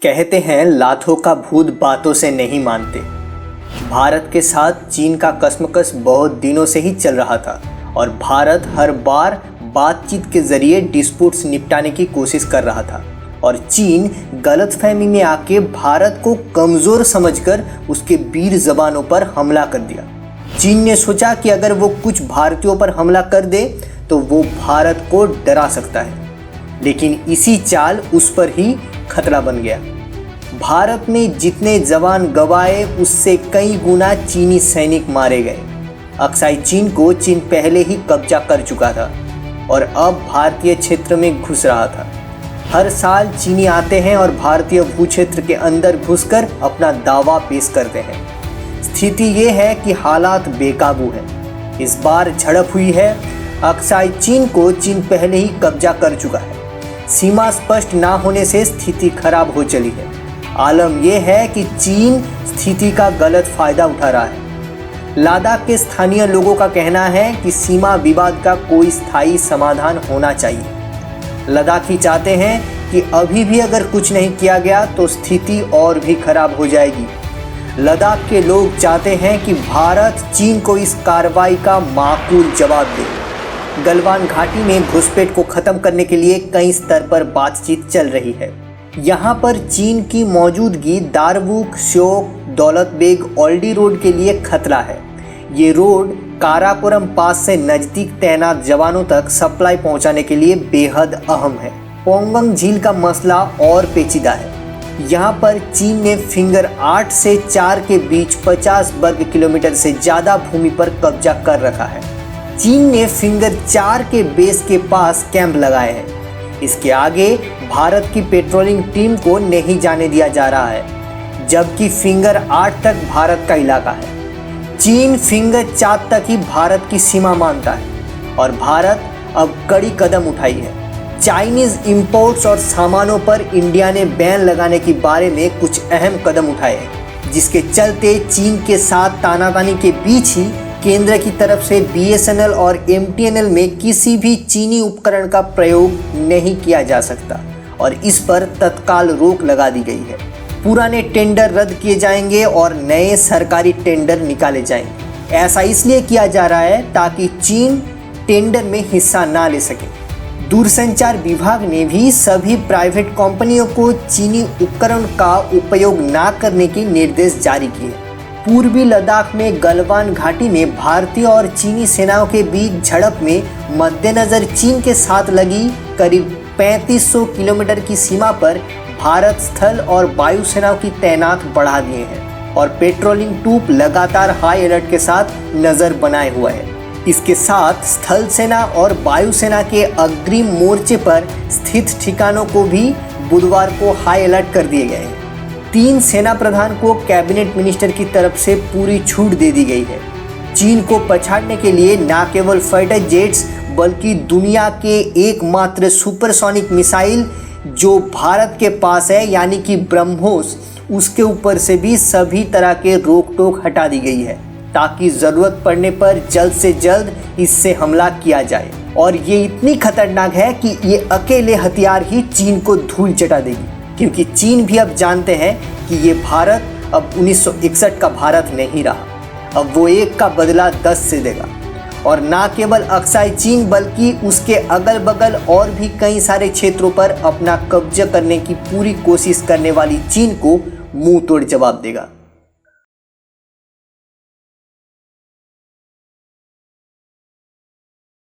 कहते हैं लातों का भूत बातों से नहीं मानते। भारत के साथ चीन का कशमकश बहुत दिनों से ही चल रहा था और भारत हर बार बातचीत के जरिए डिस्प्यूट्स निपटाने की कोशिश कर रहा था और चीन गलतफहमी में आके भारत को कमज़ोर समझकर उसके वीर जवानों पर हमला कर दिया। चीन ने सोचा कि अगर वो कुछ भारतीयों पर हमला कर दे तो वो भारत को डरा सकता है, लेकिन इसी चाल उस पर ही खतरा बन गया। भारत ने जितने जवान गंवाए उससे कई गुना चीनी सैनिक मारे गए। अक्साई चीन को चीन पहले ही कब्जा कर चुका था और अब भारतीय क्षेत्र में घुस रहा था। हर साल चीनी आते हैं और भारतीय भू क्षेत्र के अंदर घुसकर अपना दावा पेश करते हैं। स्थिति ये है कि हालात बेकाबू है। इस बार झड़प हुई है। अक्साई चीन को चीन पहले ही कब्जा कर चुका है। सीमा स्पष्ट ना होने से स्थिति खराब हो चली है। आलम यह है कि चीन स्थिति का गलत फायदा उठा रहा है। लद्दाख के स्थानीय लोगों का कहना है कि सीमा विवाद का कोई स्थायी समाधान होना चाहिए। लद्दाखी चाहते हैं कि अभी भी अगर कुछ नहीं किया गया तो स्थिति और भी खराब हो जाएगी। लद्दाख के लोग चाहते हैं कि भारत चीन को इस कार्रवाई का माकूल जवाब दे। गलवान घाटी में घुसपैठ को खत्म करने के लिए कई स्तर पर बातचीत चल रही है। यहाँ पर चीन की मौजूदगी दारबुक, श्योक, दौलत बेग, ओल्डी रोड के लिए खतरा है। ये रोड काराकोरम पास से नज़दीक तैनात जवानों तक सप्लाई पहुँचाने के लिए बेहद अहम है। पोंगंग झील का मसला और पेचीदा है। यहाँ पर चीन ने फिंगर 8 से 4 के बीच 50 वर्ग किलोमीटर से ज़्यादा भूमि पर कब्जा कर रखा है। चीन ने फिंगर 4 के बेस के पास कैंप लगाए हैं। इसके आगे भारत की पेट्रोलिंग टीम को नहीं जाने दिया जा रहा है, जबकि फिंगर 8 तक भारत का इलाका है। चीन फिंगर 4 तक ही भारत की सीमा मानता है और भारत अब कड़ी कदम उठाई है। चाइनीज़ इंपोर्ट्स और सामानों पर इंडिया ने बैन लगाने के बारे में कुछ अहम कदम उठाए हैं, जिसके चलते चीन के साथ तानातानी के बीच ही केंद्र की तरफ से BSNL और MTNL में किसी भी चीनी उपकरण का प्रयोग नहीं किया जा सकता और इस पर तत्काल रोक लगा दी गई है। पुराने टेंडर रद्द किए जाएंगे और नए सरकारी टेंडर निकाले जाएंगे। ऐसा इसलिए किया जा रहा है ताकि चीन टेंडर में हिस्सा ना ले सके। दूरसंचार विभाग ने भी सभी प्राइवेट कंपनियों को चीनी उपकरण का उपयोग ना करने के निर्देश जारी किए। पूर्वी लद्दाख में गलवान घाटी में भारतीय और चीनी सेनाओं के बीच झड़प में मद्देनजर चीन के साथ लगी करीब 3500 किलोमीटर की सीमा पर भारत स्थल और वायु सेनाओं की तैनात बढ़ा दिए हैं और पेट्रोलिंग टूप लगातार हाई अलर्ट के साथ नज़र बनाए हुआ है। इसके साथ स्थल सेना और वायु सेना के अग्रिम मोर्चे पर स्थित ठिकानों को भी बुधवार को हाई अलर्ट कर दिए गए हैं। 3 सेना प्रधान को कैबिनेट मिनिस्टर की तरफ से पूरी छूट दे दी गई है। चीन को पछाड़ने के लिए न केवल फाइटर जेट्स बल्कि दुनिया के एकमात्र सुपरसोनिक मिसाइल जो भारत के पास है यानी कि ब्रह्मोस, उसके ऊपर से भी सभी तरह के रोक टोक हटा दी गई है ताकि ज़रूरत पड़ने पर जल्द से जल्द इससे हमला किया जाए। और ये इतनी खतरनाक है कि ये अकेले हथियार ही चीन को धूल चटा देगी, क्योंकि चीन भी अब जानते हैं कि ये भारत अब 1961 का भारत नहीं रहा। अब वो एक का बदला 10 से देगा और ना केवल अक्साई चीन बल्कि उसके अगल बगल और भी कई सारे क्षेत्रों पर अपना कब्जा करने की पूरी कोशिश करने वाली चीन को मुंह तोड़ जवाब देगा।